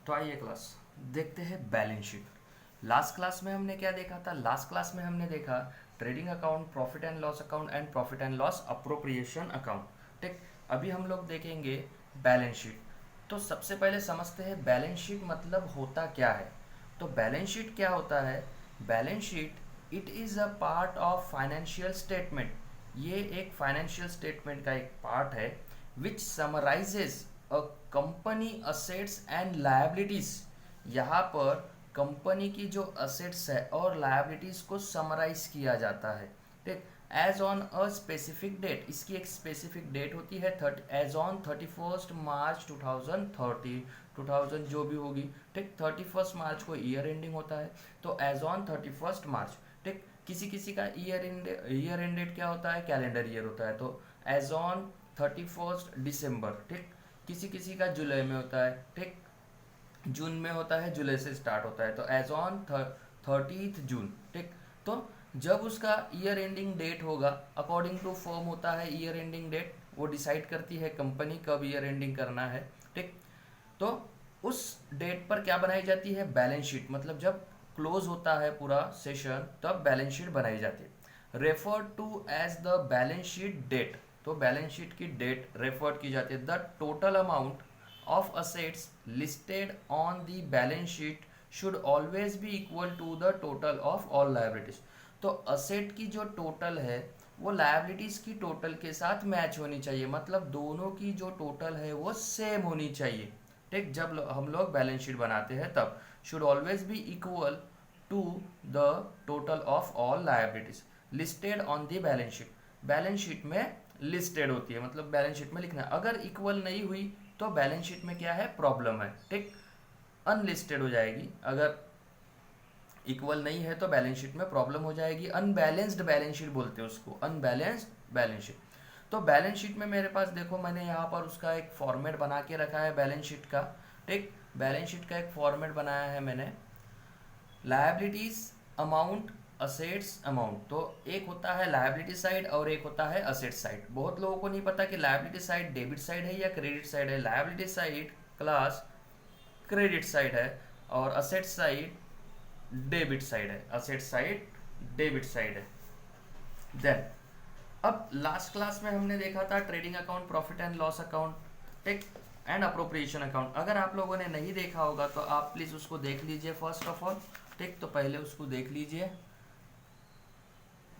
तो आइए क्लास देखते हैं बैलेंस शीट। लास्ट क्लास में हमने क्या देखा था? लास्ट क्लास में हमने देखा trading account, profit and loss account and profit and loss appropriation account. ठीक, अभी हम लोग देखेंगे बैलेंस शीट। तो सबसे पहले समझते हैं बैलेंस शीट मतलब होता क्या है। तो बैलेंस शीट क्या होता है? Balance sheet it is a part of financial statement. ये एक फाइनेंशियल स्टेटमेंट का एक पार्ट है which summarizes a company assets and liabilities. यहाँ पर कंपनी की जो असेट्स है और लायबिलिटीज को समराइज किया जाता है। ठीक, as on a specific date, इसकी एक स्पेसिफिक डेट होती है एज ऑन 31 मार्च 2030 जो भी होगी। ठीक, 31 मार्च को ईयर एंडिंग होता है, तो एज ऑन 31 मार्च। ठीक, किसी किसी का ईयर एंडेड क्या होता है? कैलेंडर ईयर होता है, तो एज ऑन 31 दिसंबर। ठीक, किसी किसी का जुलाई में होता है। ठीक, जून में होता है, जुलाई से स्टार्ट होता है, तो एज ऑन 30 जून। ठीक, तो जब उसका ईयर एंडिंग डेट होगा, अकॉर्डिंग टू फर्म होता है ईयर एंडिंग डेट, वो डिसाइड करती है कंपनी कब ईयर एंडिंग करना है। ठीक, तो उस डेट पर क्या बनाई जाती है? Balance sheet. मतलब जब क्लोज होता है पूरा सेशन तब बैलेंस शीट बनाई जाती है। Refer to as the balance sheet date, तो बैलेंस शीट की डेट रेफर की जाती है। The total amount of assets listed on the balance sheet should always be equal to the total of all liabilities। तो asset की जो total है वो लायबिलिटीज की टोटल के साथ मैच होनी चाहिए, मतलब दोनों की जो टोटल है वो सेम होनी चाहिए। ठीक, जब हम लोग बैलेंस शीट बनाते हैं तब should always be equal to the total of all liabilities listed on the balance sheet. Balance sheet में लिस्टेड होती है, मतलब बैलेंस शीट में लिखना है। अगर इक्वल नहीं हुई तो बैलेंस शीट में क्या है? प्रॉब्लम है। ठीक, अनलिस्टेड हो जाएगी। अगर इक्वल नहीं है तो बैलेंस शीट में प्रॉब्लम हो जाएगी। अनबैलेंस्ड बैलेंस शीट बोलते हैं उसको, अनबैलेंस्ड बैलेंस शीट। तो बैलेंस शीट में मेरे पास देखो, मैंने यहाँ पर उसका एक फॉर्मेट बना के रखा है बैलेंस शीट का। ठीक, बैलेंस शीट का एक फॉर्मेट बनाया है मैंने। Liabilities amount, assets amount. तो एक होता है लायबिलिटी साइड और एक होता है असेट साइड। बहुत लोगों को नहीं पता कि लायबिलिटी साइड डेबिट साइड है या क्रेडिट साइड है। Liability side class credit side है और असेट साइड डेबिट साइड है। असेट साइड डेबिट साइड है। देन अब लास्ट क्लास में हमने देखा था trading account, profit and loss account, take and appropriation account. अगर आप लोगों ने नहीं देखा होगा तो आप प्लीज़ उसको देख लीजिए फर्स्ट ऑफ ऑल। ठीक, तो पहले उसको देख लीजिए।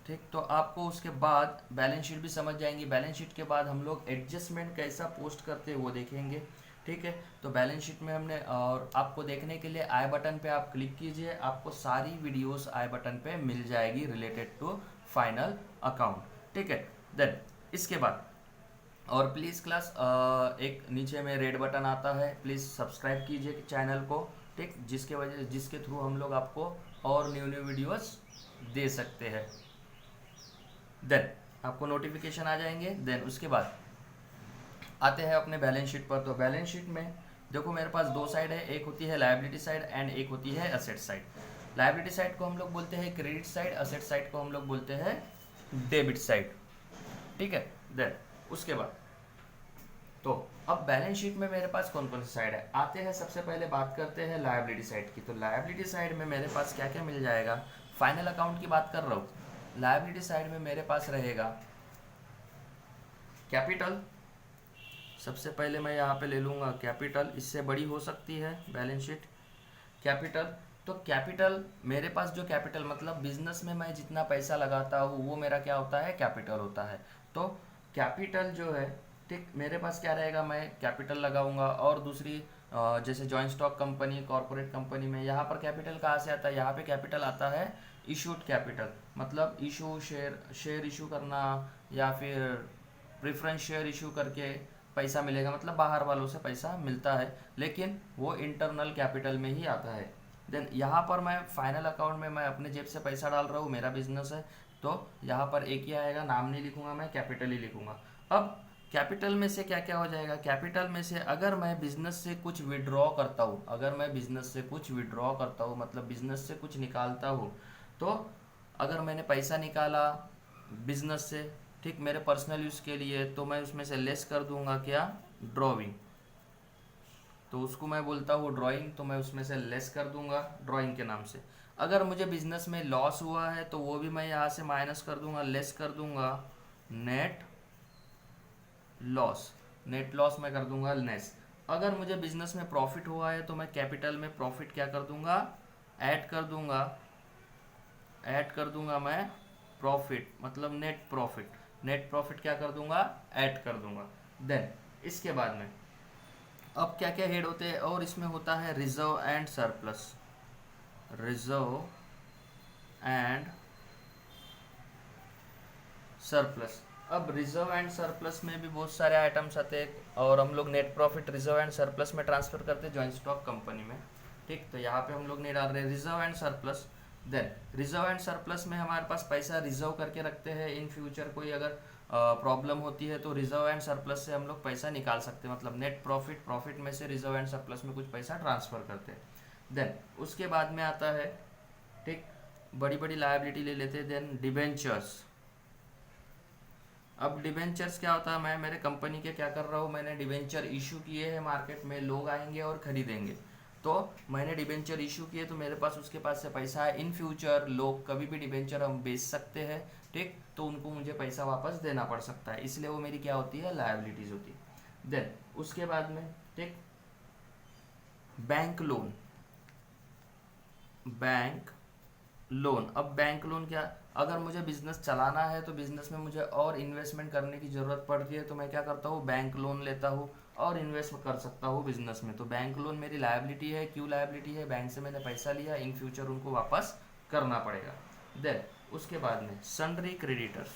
ठीक, तो आपको उसके बाद बैलेंस शीट भी समझ जाएंगी। बैलेंस शीट के बाद हम लोग एडजस्टमेंट कैसा पोस्ट करते हैं वो देखेंगे। ठीक है, तो बैलेंस शीट में हमने, और आपको देखने के लिए आई बटन पे आप क्लिक कीजिए, आपको सारी वीडियोस आई बटन पे मिल जाएगी रिलेटेड टू फाइनल अकाउंट। ठीक है, देन इसके बाद और प्लीज़ क्लास एक नीचे में रेड बटन आता है, प्लीज़ सब्सक्राइब कीजिए चैनल को। ठीक, जिसके थ्रू हम लोग आपको और न्यू न्यू वीडियोस दे सकते हैं। देन आपको नोटिफिकेशन आ जाएंगे। देन उसके बाद आते हैं अपने बैलेंस शीट पर। तो बैलेंस शीट में देखो मेरे पास दो साइड है, एक होती है लायबिलिटी साइड एंड एक होती है असेट साइड। लायबिलिटी साइड को हम लोग बोलते हैं क्रेडिट साइड, असेट साइड को हम लोग बोलते हैं डेबिट साइड। ठीक है, देन उसके बाद तो अब बैलेंस शीट में मेरे पास कौन कौन सी साइड है आते हैं। सबसे पहले बात करते हैं लायबिलिटी साइड की। तो लायबिलिटी साइड में मेरे पास क्या क्या मिल जाएगा? फाइनल अकाउंट की बात कर रहा हूँ। लायबिलिटी साइड में मेरे पास रहेगा कैपिटल। सबसे पहले मैं यहाँ पे ले लूँगा कैपिटल, इससे बड़ी हो सकती है बैलेंस शीट। कैपिटल, तो कैपिटल मेरे पास जो कैपिटल मतलब बिजनेस में मैं जितना पैसा लगाता हूँ वो मेरा क्या होता है? कैपिटल होता है। तो कैपिटल जो है, ठीक, मेरे पास क्या रहेगा? मैं कैपिटल लगाऊंगा। और दूसरी जैसे joint stock company, corporate company में यहाँ पर कैपिटल कहाँ से आता है? यहाँ पे कैपिटल आता है इशूड कैपिटल, मतलब इशू शेयर इशू करना या फिर प्रेफरेंस शेयर इशू करके पैसा मिलेगा, मतलब बाहर वालों से पैसा मिलता है, लेकिन वो इंटरनल कैपिटल में ही आता है। देन यहाँ पर मैं फाइनल अकाउंट में मैं अपने जेब से पैसा डाल रहा हूँ, मेरा बिजनेस है, तो यहाँ पर एक ही आएगा, नाम नहीं लिखूंगा, मैं कैपिटल ही लिखूंगा। अब कैपिटल में से क्या क्या हो जाएगा? कैपिटल में से अगर मैं बिजनेस से कुछ विड्रॉ करता हूँ, अगर मैं बिजनेस से कुछ विड्रॉ करता हूँ मतलब बिजनेस से कुछ निकालता हूँ, तो अगर मैंने पैसा निकाला बिजनेस से, ठीक, मेरे पर्सनल यूज़ के लिए, तो मैं उसमें से लेस कर दूंगा क्या? ड्रॉविंग। तो उसको मैं बोलता हूँ ड्राइंग, तो मैं उसमें से लेस कर दूंगा ड्राइंग के नाम से। अगर मुझे बिजनेस में लॉस हुआ है तो वो भी मैं यहाँ से माइनस कर दूंगा, लेस कर दूंगा नेट लॉस। नेट लॉस मैं कर दूंगा लेस। अगर मुझे बिजनेस में प्रॉफिट हुआ है तो मैं कैपिटल में प्रॉफिट क्या कर दूंगा, ऐड कर दूंगा। ऐड कर दूंगा मैं प्रॉफिट, मतलब नेट प्रॉफिट। नेट प्रॉफिट क्या कर दूंगा, ऐड कर दूंगा। देन इसके बाद में अब क्या क्या हेड होते हैं, और इसमें होता है reserve and surplus. Reserve and surplus. अब रिजर्व एंड सरप्लस में भी बहुत सारे आइटम्स आते हैं, और हम लोग net profit reserve and surplus में ट्रांसफर करते हैं जॉइंट स्टॉक कंपनी में। ठीक, तो यहाँ पे हम लोग नहीं डाल रहे reserve and surplus. Then reserve and surplus में हमारे पास पैसा रिजर्व करके रखते हैं, इन फ्यूचर कोई अगर प्रॉब्लम होती है तो रिजर्व एंड सरप्लस से हम लोग पैसा निकाल सकते हैं, मतलब नेट प्रॉफिट प्रॉफिट में से रिजर्व एंड सरप्लस में कुछ पैसा ट्रांसफर करते हैं। देन उसके बाद में आता है, ठीक, बड़ी बड़ी लायबिलिटी ले लेते हैं। Then debentures. अब डिबेंचर्स क्या होता है, मैं मेरे कंपनी के क्या कर रहा हूँ, मैंने डिबेंचर इशू किए हैं मार्केट में, लोग आएंगे और खरीदेंगे। तो मैंने डिबेंचर इशू किए तो मेरे पास उसके पास से पैसा है। इन फ्यूचर लोग कभी भी डिबेंचर हम बेच सकते हैं, ठीक, तो उनको मुझे पैसा वापस देना पड़ सकता है, इसलिए वो मेरी क्या होती है, लायबिलिटीज होती है। देन उसके बाद में, ठीक, बैंक लोन। Bank loan. अब बैंक लोन क्या, अगर मुझे बिजनेस चलाना है तो बिजनेस में मुझे और इन्वेस्टमेंट करने की ज़रूरत पड़ती है, तो मैं क्या करता हूँ, बैंक लोन लेता हूँ और इन्वेस्ट कर सकता हूँ बिजनेस में। तो बैंक लोन मेरी लायबिलिटी है। क्यों लायबिलिटी है, बैंक से मैंने पैसा लिया, इन फ्यूचर उनको वापस करना पड़ेगा। देन उसके बाद में सन्ड्री क्रेडिटर्स।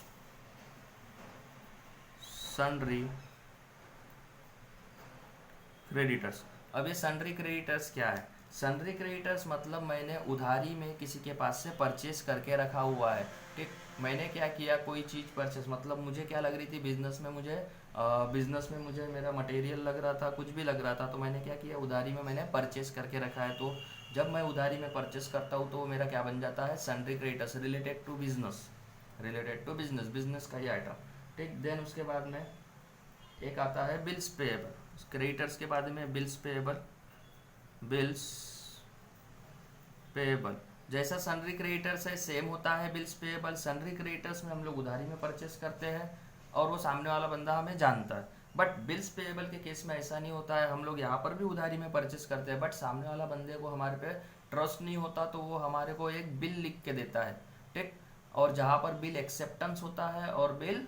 Sundry creditors. अब ये सन्ड्री क्रेडिटर्स क्या है, सन्ड्री क्रेडिटर्स मतलब मैंने उधारी में किसी के पास से परचेस करके रखा हुआ है। ठीक, मैंने क्या किया, कोई चीज़ परचेस, मतलब मुझे क्या लग रही थी बिजनेस में मुझे मेरा मटेरियल लग रहा था, कुछ भी लग रहा था, तो मैंने क्या किया, उधारी में मैंने परचेस करके रखा है। तो जब मैं उधारी में परचेस करता हूँ तो मेरा क्या बन जाता है, sundry creditors, related to business. Related to business, business का ही आइटम। ठीक, देन उसके बाद में एक आता है बिल्स पेएबल। क्रेडिटर्स के बाद में बिल्स पेएबल। बिल्स पेएबल जैसा सन्ड्री क्रेडिटर्स है सेम होता है बिल्स पेएबल। सन्ड्री क्रेडिटर्स में हम लोग उधारी में परचेस करते हैं और वो सामने वाला बंदा हमें जानता है, बट बिल्स पेएबल के केस में ऐसा नहीं होता है। हम लोग यहाँ पर भी उधारी में परचेस करते हैं, बट सामने वाला बंदे को हमारे पे ट्रस्ट नहीं होता, तो वो हमारे को एक बिल लिख के देता है। ठीक, और जहाँ पर बिल एक्सेप्टेंस होता है और बिल,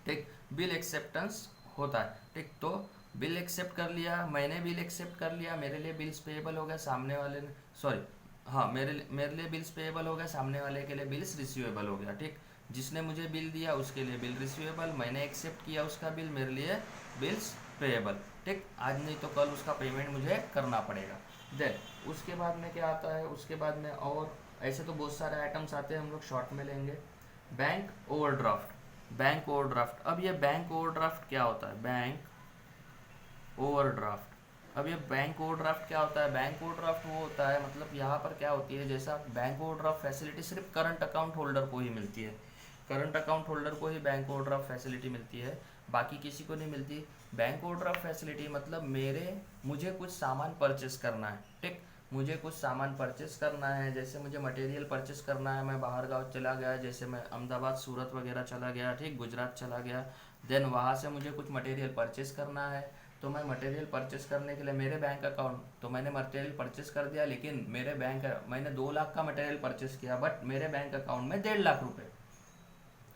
ठीक, बिल एक्सेप्टेंस होता है। ठीक, तो बिल एक्सेप्ट कर लिया, मैंने बिल एक्सेप्ट कर लिया, मेरे लिए बिल्स पेएबल हो गया, सामने वाले ने, सॉरी, हाँ, मेरे लिए बिल्स पेएबल हो गया, सामने वाले के लिए बिल्स रिसीवेबल हो गया। ठीक, जिसने मुझे बिल दिया उसके लिए बिल रिसीवेबल, मैंने एक्सेप्ट किया उसका बिल, मेरे लिए बिल्स पेएबल। ठीक, आज नहीं तो कल उसका पेमेंट मुझे करना पड़ेगा। देन उसके बाद में क्या आता है, उसके बाद में और ऐसे तो बहुत सारे आइटम्स आते हैं, हम लोग शॉर्ट में लेंगे। Bank overdraft. Bank overdraft. अब ये बैंक ओवरड्राफ्ट क्या होता है, बैंक ओवरड्राफ्ट। अब ये बैंक ओवरड्राफ्ट क्या होता है, बैंक ओवरड्राफ्ट वो होता है, मतलब यहाँ पर क्या होती है, जैसा बैंक ओवरड्राफ्ट फैसिलिटी सिर्फ करंट अकाउंट होल्डर को ही मिलती है। करंट अकाउंट होल्डर को ही बैंक ओवरड्राफ्ट फैसिलिटी मिलती है, बाकी किसी को नहीं मिलती। बैंक ओवरड्राफ्ट फैसिलिटी मतलब मुझे कुछ सामान परचेस करना है। ठीक, मुझे कुछ सामान परचेस करना है, जैसे मुझे मटेरियल परचेस करना है, मैं बाहर गाँव चला गया, जैसे मैं अहमदाबाद, सूरत वगैरह चला गया, ठीक, गुजरात चला गया। देन वहाँ से मुझे कुछ मटेरियल परचेस करना है, तो मैं मटेरियल परचेस करने के लिए मेरे बैंक अकाउंट, तो मैंने मटेरियल परचेस कर दिया, लेकिन मैंने 2 लाख का मटेरियल परचेस किया, बट मेरे बैंक अकाउंट में 1.5 लाख रुपए,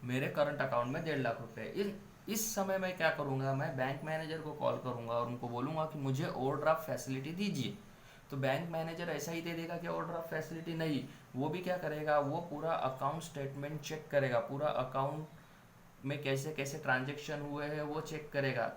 मेरे करंट अकाउंट में 1.5 लाख रुपए। इस समय मैं क्या करूँगा, मैं बैंक मैनेजर को कॉल करूँगा और उनको बोलूँगा कि मुझे ओवरड्राफ्ट फैसिलिटी दीजिए। तो बैंक मैनेजर ऐसा ही दे देगा कि ओवरड्राफ्ट फैसिलिटी नहीं, वो भी क्या करेगा, वो पूरा अकाउंट स्टेटमेंट चेक करेगा, पूरा अकाउंट में कैसे कैसे ट्रांजेक्शन हुए हैं वो चेक करेगा।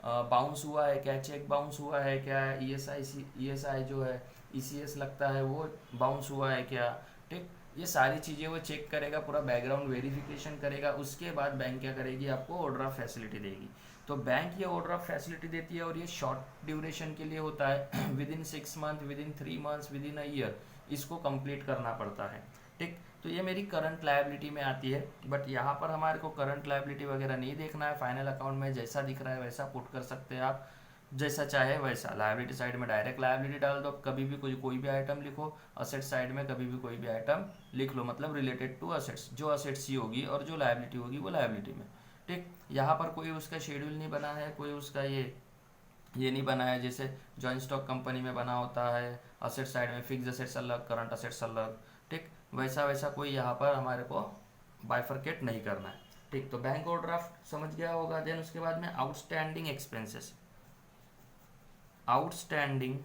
बाउंस हुआ है क्या, चेक बाउंस हुआ है क्या, ईएसआई जो है, ईसीएस लगता है वो बाउंस हुआ है क्या। ठीक, ये सारी चीज़ें वो चेक करेगा, पूरा बैकग्राउंड वेरिफिकेशन करेगा, उसके बाद बैंक क्या करेगी, आपको ओवरड्राफ्ट फैसिलिटी देगी। तो बैंक ये ओवरड्राफ्ट फैसिलिटी देती है और ये शॉर्ट ड्यूरेशन के लिए होता है, with in 6 month, with in 3 months, with in a year इसको कंप्लीट करना पड़ता है। ठीक, तो ये मेरी करंट लायबिलिटी में आती है, बट यहाँ पर हमारे को करंट लायबिलिटी वगैरह नहीं देखना है, फाइनल अकाउंट में जैसा दिख रहा है वैसा पुट कर सकते हैं आप। जैसा चाहे वैसा। लायबिलिटी साइड में डायरेक्ट लायबिलिटी डाल दो, कभी भी कोई भी आइटम लिखो। असेट साइड में कभी भी कोई भी आइटम लिख लो, मतलब रिलेटेड टू असेट्स, जो असेट्स ही होगी और जो लायबिलिटी होगी वो लायबिलिटी में। ठीक, यहाँ पर कोई उसका शेड्यूल नहीं बना है, कोई उसका ये नहीं बना है जैसे जॉइंट स्टॉक कंपनी में बना होता है, असेट साइड में फिक्स असेट्स अलग, करंट असेट्स अलग। ठीक, वैसा वैसा कोई यहाँ पर हमारे को बाइफरकेट नहीं करना है। ठीक, तो बैंक ओवरड्राफ्ट समझ गया होगा। देन उसके बाद में आउटस्टैंडिंग एक्सपेंसेस। Outstanding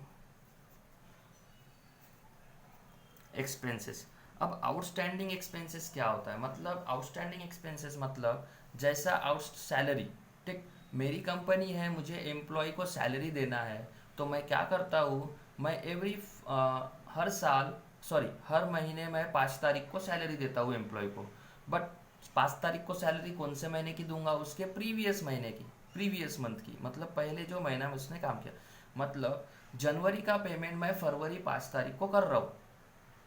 expenses. अब आउटस्टैंडिंग एक्सपेंसेस क्या होता है, मतलब आउटस्टैंडिंग एक्सपेंसेस मतलब जैसा आउट सैलरी। ठीक, मेरी कंपनी है, मुझे एम्प्लॉय को सैलरी देना है, तो मैं क्या करता हूँ, मैं हर साल, सॉरी हर महीने मैं 5 तारीख को सैलरी देता हूँ एम्प्लॉय को। बट 5 तारीख को सैलरी कौन से महीने की दूंगा, उसके प्रीवियस महीने की, प्रीवियस मंथ की, मतलब पहले जो महीना में उसने काम किया। मतलब जनवरी का पेमेंट मैं फरवरी 5 तारीख को कर रहा हूँ,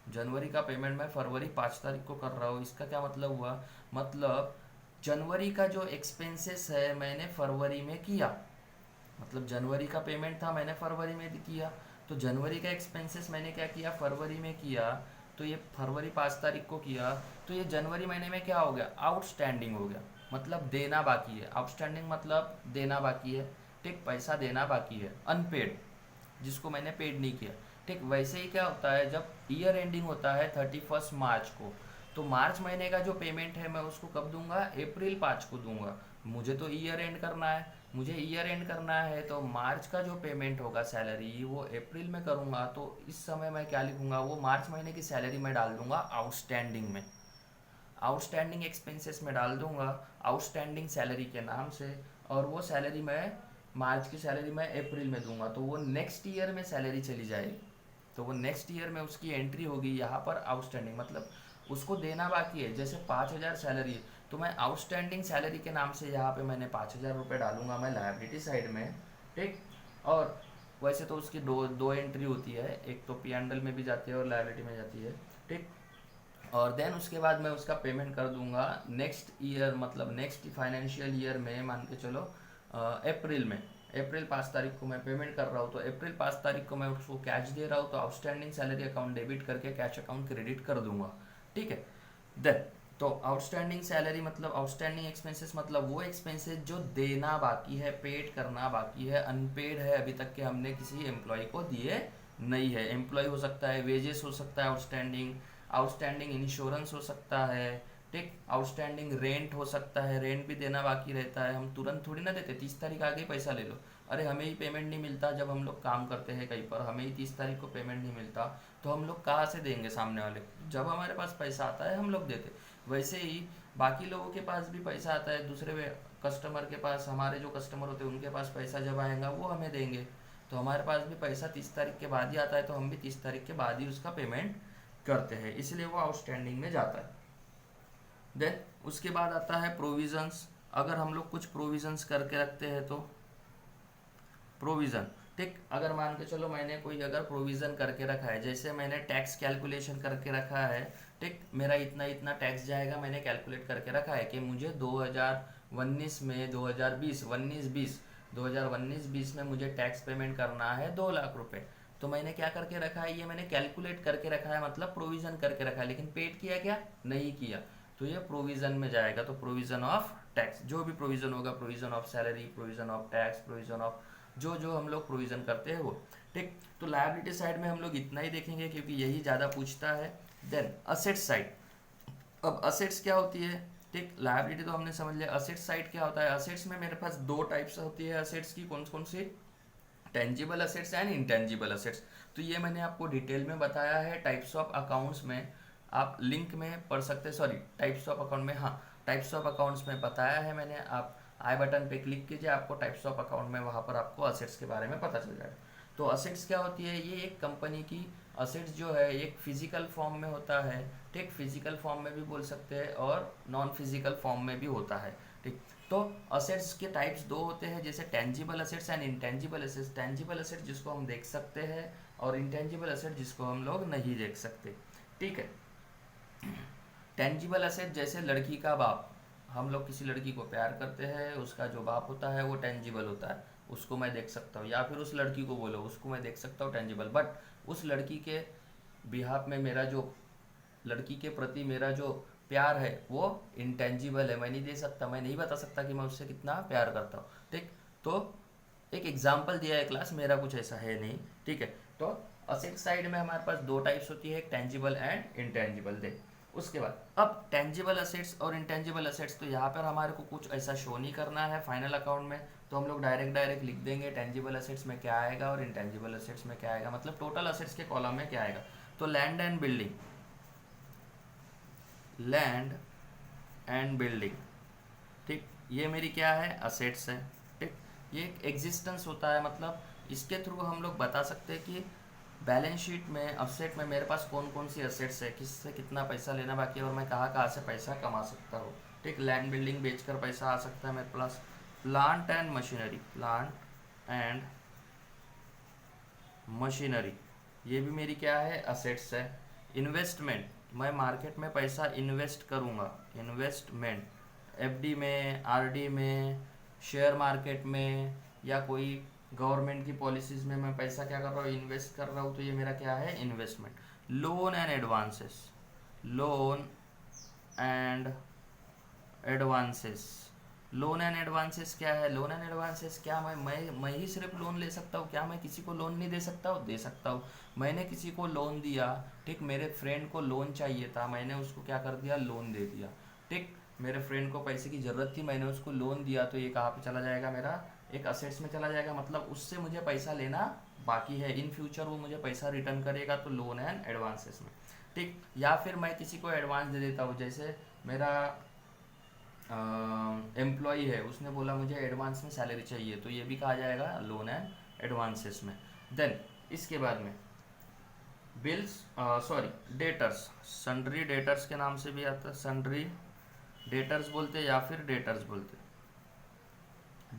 जनवरी का पेमेंट मैं फरवरी 5 तारीख को कर रहा हूँ। इसका क्या मतलब हुआ, मतलब जनवरी का जो एक्सपेंसेस है मैंने फरवरी में किया, मतलब जनवरी का पेमेंट था मैंने फरवरी में किया, तो जनवरी का एक्सपेंसेस मैंने क्या किया, फरवरी में किया, तो ये फरवरी 5 तारीख को किया, तो ये जनवरी महीने में क्या हो गया, आउटस्टैंडिंग हो गया, मतलब देना बाकी है। आउटस्टैंडिंग मतलब देना बाकी है। ठीक, पैसा देना बाकी है, अनपेड, जिसको मैंने पेड नहीं किया। ठीक, वैसे ही क्या होता है जब ईयर एंडिंग होता है 31 मार्च को, तो मार्च महीने का जो पेमेंट है मैं उसको कब दूंगा, अप्रैल 5 को दूंगा। मुझे तो ईयर एंड करना है, मुझे ईयर एंड करना है, तो मार्च का जो पेमेंट होगा सैलरी वो अप्रैल में करूंगा, तो इस समय मैं क्या लिखूंगा, वो मार्च महीने की सैलरी में डाल दूंगा आउटस्टैंडिंग में, आउटस्टैंडिंग एक्सपेंसेस में डाल दूंगा आउटस्टैंडिंग सैलरी के नाम से। और वो सैलरी मैं, मार्च की सैलरी मैं अप्रैल में दूंगा, तो वो नेक्स्ट ईयर में सैलरी चली जाएगी, तो वो नेक्स्ट ईयर में उसकी एंट्री होगी यहाँ पर आउटस्टैंडिंग, मतलब उसको देना बाकी है। जैसे 5,000 सैलरी है, तो मैं आउटस्टैंडिंग सैलरी के नाम से यहाँ पे मैंने 5,000 रुपये डालूंगा मैं लायबिलिटी साइड में। ठीक, और वैसे तो उसकी दो दो एंट्री होती है, एक तो पी एंडल में भी जाती है और लायबिलिटी में जाती है। ठीक, और देन उसके बाद मैं उसका पेमेंट कर दूंगा नेक्स्ट ईयर, मतलब नेक्स्ट फाइनेंशियल ईयर में, मान के चलो अप्रैल में, अप्रैल 5 तारीख को मैं पेमेंट कर रहा हूँ, तो अप्रैल 5 तारीख को मैं उसको कैश दे रहा हूँ, तो आउटस्टैंडिंग सैलरी अकाउंट डेबिट करके कैश अकाउंट क्रेडिट कर दूंगा। ठीक है, देन तो आउटस्टैंडिंग सैलरी मतलब आउटस्टैंडिंग एक्सपेंसेस मतलब वो एक्सपेंसेस जो देना बाकी है, पेड करना बाकी है, अनपेड है, अभी तक के हमने किसी एम्प्लॉय को दिए नहीं है। एम्प्लॉय हो सकता है, वेजेस हो सकता है आउटस्टैंडिंग, आउटस्टैंडिंग इंश्योरेंस हो सकता है। ठीक, आउटस्टैंडिंग रेंट हो सकता है, रेंट भी देना बाकी रहता है, हम तुरंत थोड़ी ना देते, 30 तारीख आगे ही पैसा ले लो। अरे हमें ही पेमेंट नहीं मिलता, जब हम लोग काम करते हैं कहीं पर, हमें ही 30 तारीख को पेमेंट नहीं मिलता, तो हम लोग कहाँ से देंगे सामने वाले को? जब हमारे पास पैसा आता है हम लोग देते। वैसे ही बाकी लोगों के पास भी पैसा आता है, दूसरे कस्टमर के पास, हमारे जो कस्टमर होते हैं उनके पास पैसा जब आएगा वो हमें देंगे, तो हमारे पास भी पैसा 30 तारीख के बाद ही आता है, तो हम भी 30 तारीख के बाद ही उसका पेमेंट करते हैं, इसलिए वो आउटस्टैंडिंग में जाता है। देन उसके बाद आता है प्रोविजंस। अगर हम लोग कुछ प्रोविजंस करके रखते हैं तो प्रोविज़न। ठीक, अगर मान के चलो मैंने कोई अगर प्रोविज़न करके रखा है, जैसे मैंने टैक्स कैलकुलेशन करके रखा है। ठीक, मेरा इतना इतना टैक्स जाएगा, मैंने कैलकुलेट करके रखा है कि मुझे 2019 में 2020 19-20 2019-20 में मुझे टैक्स पेमेंट करना है 2 लाख रुपए। तो मैंने क्या करके रखा है, ये मैंने कैलकुलेट करके रखा है, मतलब प्रोविज़न करके रखा है, लेकिन पेड किया क्या, नहीं किया, तो ये प्रोविज़न में जाएगा। तो प्रोविज़न ऑफ टैक्स, जो भी प्रोविज़न होगा, provision of salary, provision of tax, provision of जो जो हम लोग प्रोविज़न करते हैं वो। ठीक, तो लायबिलिटी साइड में हम लोग इतना ही देखेंगे क्योंकि यही ज़्यादा पूछता है। Then asset side. अब असेट्स क्या होती है, ठीक, लायबिलिटी तो हमने समझ लिया, असेट्स साइड क्या होता है। असेट्स में मेरे पास दो टाइप्स होती है असेट्स की, कौन कौन सी, tangible assets and intangible assets. तो ये मैंने आपको डिटेल में बताया है टाइप्स ऑफ अकाउंट्स में, आप लिंक में पढ़ सकते हैं, सॉरी टाइप्स ऑफ अकाउंट में, हाँ टाइप्स ऑफ अकाउंट्स में बताया है मैंने, आप आई बटन पे क्लिक कीजिए, आपको टाइप्स ऑफ अकाउंट में वहाँ पर आपको असेट्स के बारे में पता चल जाएगा। तो असेट्स क्या होती है, ये एक कंपनी की असेट्स जो है एक फिजिकल फॉर्म में होता है। ठीक, फिजिकल फॉर्म में भी बोल सकते हैं और नॉन फिजिकल फॉर्म में भी होता है। ठीक, तो असेट्स के टाइप्स दो होते हैं, जैसे tangible assets and intangible assets. Tangible asset जिसको हम देख सकते हैं और इंटेंजिबल असेट जिसको हम लोग नहीं देख सकते। ठीक है, टेंजिबल असेट जैसे लड़की का बाप, हम लोग किसी लड़की को प्यार करते हैं, उसका जो बाप होता है वो टेंजिबल होता है, उसको मैं देख सकता हूँ, या फिर उस लड़की को बोलो उसको मैं देख सकता हूँ टेंजिबल। बट उस लड़की के बिहाफ में मेरा जो, लड़की के प्रति मेरा जो प्यार है वो इंटेंजिबल है, मैं नहीं दे सकता, मैं नहीं बता सकता कि मैं उससे कितना प्यार करता हूँ। ठीक, तो एक एग्जाम्पल दिया है क्लास, मेरा कुछ ऐसा है नहीं। ठीक है, तो असेट साइड में हमारे पास दो टाइप्स होती है, एक टेंजिबल एंड इंटेंजिबल। दे उसके बाद अब टेंजिबल असेट्स और इंटेंजिबल असेट्स, तो यहाँ पर हमारे को कुछ ऐसा शो नहीं करना है फाइनल अकाउंट में, तो हम लोग डायरेक्ट लिख देंगे टेंजिबल असेट्स में क्या आएगा और इंटेंजिबल असेट्स में क्या आएगा, मतलब टोटल असेट्स के कॉलम में क्या आएगा। तो land and building, land and building, ठीक, ये मेरी क्या है, असेट्स है। ठीक, ये एक एग्जिस्टेंस होता है, मतलब इसके थ्रू हम लोग बता सकते हैं कि बैलेंस शीट में, असेट में मेरे पास कौन कौन सी असेट्स है, किससे कितना पैसा लेना बाकी है और मैं कहाँ कहाँ से पैसा कमा सकता हूँ। ठीक, लैंड बिल्डिंग बेचकर पैसा आ सकता है मेरे पास। Plant and machinery, plant and machinery, ये भी मेरी क्या है, असेट्स है। इन्वेस्टमेंट, मैं मार्केट में पैसा इन्वेस्ट करूँगा, इन्वेस्टमेंट, एफडी में, आरडी में, शेयर मार्केट में, या कोई गवर्नमेंट की पॉलिसीज में मैं पैसा क्या कर रहा हूँ, इन्वेस्ट कर रहा हूँ, तो ये मेरा क्या है, investment. Loan and advances, loan and advances, loan and advances क्या है, लोन एंड एडवांसेस क्या, मैं ही सिर्फ लोन ले सकता हूँ क्या, मैं किसी को लोन नहीं दे सकता हूँ, दे सकता हूँ। मैंने किसी को लोन दिया, ठीक, मेरे फ्रेंड को लोन चाहिए था, मैंने उसको क्या कर दिया, लोन दे दिया। ठीक, मेरे फ्रेंड को पैसे की ज़रूरत थी, मैंने उसको लोन दिया, तो ये कहाँ पे चला जाएगा, मेरा एक असेट्स में चला जाएगा, मतलब उससे मुझे पैसा लेना बाकी है, इन फ्यूचर वो मुझे पैसा रिटर्न करेगा, तो लोन एंड एडवांसेस में। ठीक, या फिर मैं किसी को एडवांस दे देता हूँ, जैसे मेरा एम्प्लॉय है, उसने बोला मुझे एडवांस में सैलरी चाहिए, तो ये भी कहा जाएगा लोन एंड एडवांसेस में। देन इसके बाद में bills, sorry debtors, sundry debtors के नाम से भी आता है, सन्ड्री डेटर्स बोलते या फिर डेटर्स बोलते,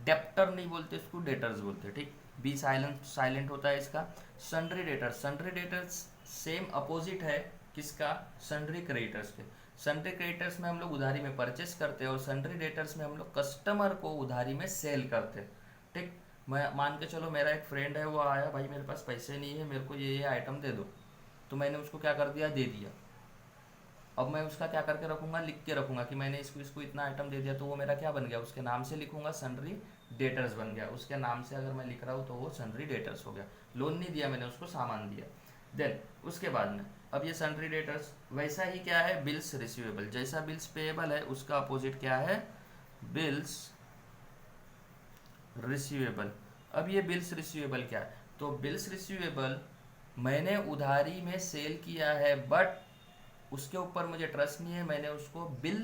डेप्टर नहीं बोलते इसको, डेटर्स बोलते। ठीक, बी साइलेंट साइलेंट होता है इसका। Sundry debtors, sundry debtors same opposite है किसका, सन्ड्री क्रेडिटर्स के। सन्ड्री क्रेडिटर्स में हम लोग उधारी में परचेस करते हैं और सन्ड्री डेटर्स में हम लोग कस्टमर को उधारी में सेल करते हैं। ठीक, मैं मान के चलो मेरा एक फ्रेंड है, वो आया, भाई मेरे पास पैसे नहीं है, मेरे को ये आइटम दे दो, तो मैंने उसको क्या कर दिया, दे दिया। अब मैं उसका क्या करके रखूंगा, लिख के रखूंगा कि मैंने इसको इसको इतना आइटम दे दिया, तो वो मेरा क्या बन गया, उसके नाम से लिखूंगा, सन्ड्री डेटर्स बन गया। उसके नाम से अगर मैं लिख रहा हूँ तो वो सन्ड्री डेटर्स हो गया, लोन नहीं दिया मैंने उसको, सामान दिया। देन उसके बाद में अब ये सन्ड्री डेटर्स, वैसा ही क्या है, बिल्स रिसीवेबल, जैसा बिल्स पेएबल है उसका अपोजिट क्या है, बिल्स रिसीवेबल। अब ये बिल्स रिसीवेबल क्या है, तो बिल्स रिसीवेबल मैंने उधारी में सेल किया है, बट उसके ऊपर मुझे ट्रस्ट नहीं है, मैंने उसको बिल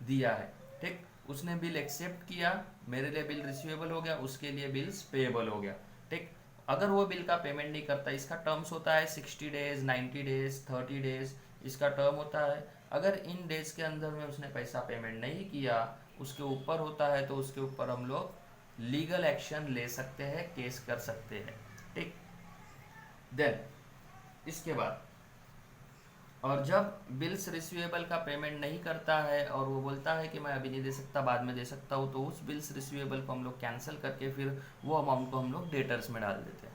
दिया है। ठीक, उसने बिल एक्सेप्ट किया, मेरे लिए बिल रिसीवेबल हो गया, उसके लिए बिल्स पेएबल हो गया। ठीक, अगर वो बिल का पेमेंट नहीं करता, इसका टर्म्स होता है 60 डेज, 90 डेज, 30 डेज, इसका टर्म होता है। अगर इन डेज के अंदर में उसने पैसा पेमेंट नहीं किया, उसके ऊपर होता है, तो उसके ऊपर हम लोग लीगल एक्शन ले सकते हैं, केस कर सकते हैं। ठीक, देन इसके बाद, और जब बिल्स रिसीवेबल का पेमेंट नहीं करता है और वो बोलता है कि मैं अभी नहीं दे सकता, बाद में दे सकता हूँ, तो उस बिल्स रिसीवेबल को हम लोग कैंसिल करके फिर वो अमाउंट को हम लोग डेटर्स में डाल देते हैं,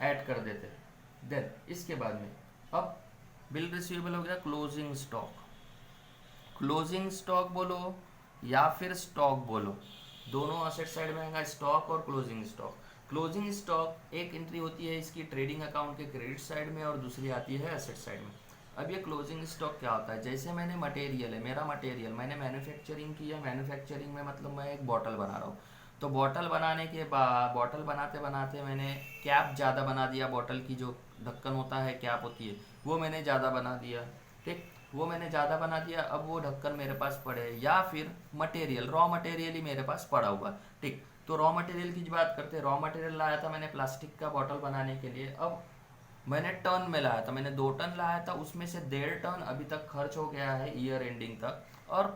ऐड कर देते हैं। देन इसके बाद में अब बिल रिसीवेबल हो गया, क्लोजिंग स्टॉक, क्लोजिंग स्टॉक बोलो या फिर स्टॉक बोलो, दोनों असेट साइड में आएगा, स्टॉक और क्लोजिंग स्टॉक। क्लोजिंग स्टॉक एक एंट्री होती है इसकी ट्रेडिंग अकाउंट के क्रेडिट साइड में और दूसरी आती है एसेट साइड में। अब ये क्लोजिंग स्टॉक क्या होता है, जैसे मैंने मटेरियल है, मेरा मटेरियल मैंने मैन्युफैक्चरिंग की है, मैन्युफैक्चरिंग में मतलब मैं एक बॉटल बना रहा हूँ, तो बॉटल बनाने के बाद, बॉटल बनाते बनाते मैंने कैप ज़्यादा बना दिया, बॉटल की जो ढक्कन होता है, कैप होती है, वो मैंने ज़्यादा बना दिया। ठीक, वो मैंने ज़्यादा बना दिया, अब वो ढक्कन मेरे पास पड़े, या फिर मटेरियल, रॉ मटेरियल ही मेरे पास पड़ा हुआ। ठीक, तो रॉ मटेरियल की बात करते हैं, रॉ मटेरियल लाया था मैंने प्लास्टिक का बॉटल बनाने के लिए, अब मैंने टन में लाया था, मैंने 2 टन लाया था, उसमें से 1.5 टन अभी तक खर्च हो गया है ईयर एंडिंग तक, और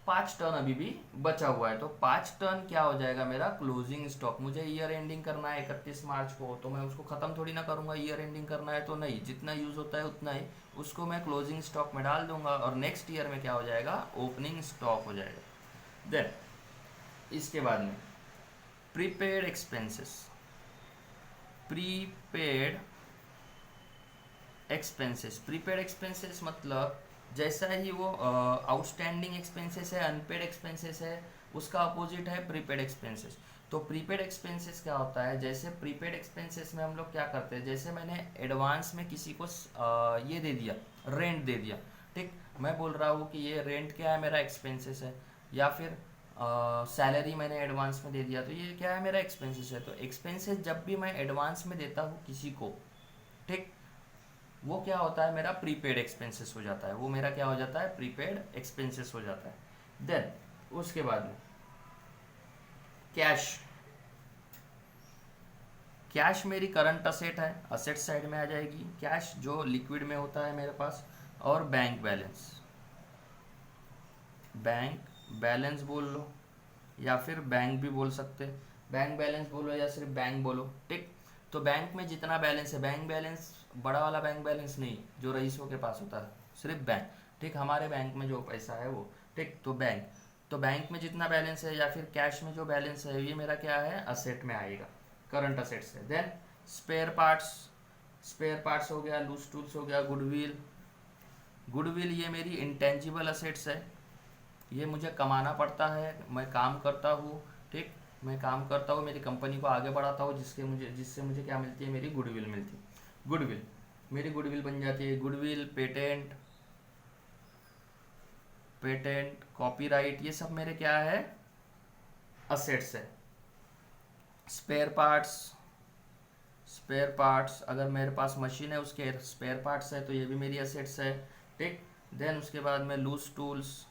5 टन अभी भी बचा हुआ है, तो 5 टन क्या हो जाएगा मेरा क्लोजिंग स्टॉक। मुझे ईयर एंडिंग करना है 31 मार्च को, तो मैं उसको ख़त्म थोड़ी ना करूँगा, ईयर एंडिंग करना है तो नहीं, जितना यूज़ होता है उतना ही उसको मैं क्लोजिंग स्टॉक में डाल दूंगा, और नेक्स्ट ईयर में क्या हो जाएगा, ओपनिंग स्टॉक हो जाएगा। देन इसके बाद में प्रीपेड एक्सपेंसेस, प्रीपेड एक्सपेंसेस मतलब जैसा ही वो आउटस्टैंडिंग एक्सपेंसेस है, अनपेड एक्सपेंसेस है, उसका अपोजिट है प्रीपेड एक्सपेंसेस। तो प्रीपेड एक्सपेंसेस क्या होता है, जैसे प्रीपेड एक्सपेंसेस में हम लोग क्या करते हैं, जैसे मैंने एडवांस में किसी को ये दे दिया, रेंट दे दिया, ठीक, मैं बोल रहा हूँ कि ये रेंट क्या है, मेरा एक्सपेंसेस है, या फिर सैलरी मैंने एडवांस में दे दिया तो ये क्या है, मेरा एक्सपेंसेस है। तो एक्सपेंसेस जब भी मैं एडवांस में देता हूँ किसी को, ठीक, वो क्या होता है, मेरा प्रीपेड एक्सपेंसेस हो जाता है, वो मेरा क्या हो जाता है, प्रीपेड एक्सपेंसेस हो जाता है। देन उसके बाद में कैश, कैश मेरी करंट असेट है, असेट साइड में आ जाएगी कैश, जो लिक्विड में होता है मेरे पास। और बैंक बैलेंस, बैंक बैलेंस बोल लो या फिर बैंक भी बोल सकते, बैंक बैलेंस बोलो या सिर्फ बैंक बोलो, ठीक। तो बैंक में जितना बैलेंस है, बैंक बैलेंस बड़ा वाला बैंक बैलेंस नहीं जो रईसों के पास होता है, सिर्फ बैंक, ठीक, हमारे बैंक में जो पैसा है वो, ठीक। तो बैंक, तो बैंक में जितना बैलेंस है या फिर कैश में जो बैलेंस है, ये मेरा क्या है, असेट में आएगा, करंट असेट से। Then spare parts, spare parts हो गया, लूज टूल्स हो गया, गुडविल, गुडविल ये मेरी इंटेंजिबल असेट्स है, ये मुझे कमाना पड़ता है, मैं काम करता हूँ, ठीक, मैं काम करता हूँ, मेरी कंपनी को आगे बढ़ाता हूँ, जिससे मुझे क्या मिलती है, मेरी गुडविल मिलती है, गुडविल, मेरी गुडविल बन जाती है। गुडविल, पेटेंट, कॉपीराइट, ये सब मेरे क्या है, असेट्स है। स्पेयर पार्ट्स, स्पेयर पार्ट्स अगर मेरे पास मशीन है उसके स्पेयर पार्ट्स है तो ये भी मेरी असेट्स है, ठीक। देन उसके बाद में लूज टूल्स,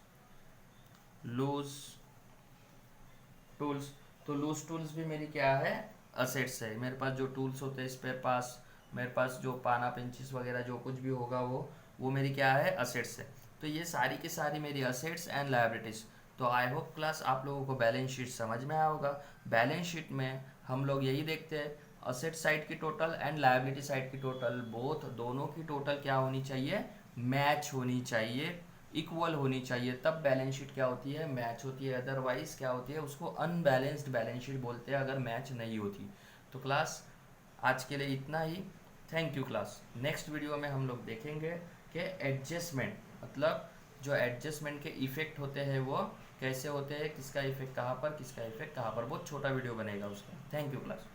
तो लूज टूल्स भी मेरी क्या है, असेट्स है। मेरे पास जो टूल्स होते हैं स्पेयर पार्ट्स, मेरे पास जो पाना पेंचिस वगैरह जो कुछ भी होगा वो मेरी क्या है, असेट्स है। तो ये सारी की सारी मेरी असेट्स एंड लायबिलिटीज। तो आई होप क्लास आप लोगों को बैलेंस शीट समझ में आया होगा। बैलेंस शीट में हम लोग यही देखते हैं, असेट साइड की टोटल एंड लायबिलिटी साइड की टोटल, बोथ दोनों की टोटल क्या होनी चाहिए, मैच होनी चाहिए, इक्वल होनी चाहिए, तब बैलेंस शीट क्या होती है, मैच होती है। अदरवाइज क्या होती है, उसको अनबैलेंस्ड बैलेंस शीट बोलते हैं, अगर मैच नहीं होती। तो क्लास आज के लिए इतना ही, thank you class. Next video में हम लोग देखेंगे कि एडजस्टमेंट, मतलब जो एडजस्टमेंट के इफेक्ट होते हैं वो कैसे होते हैं, किसका इफेक्ट कहाँ पर, किसका इफेक्ट कहाँ पर, बहुत छोटा वीडियो बनेगा उसका। Thank you class.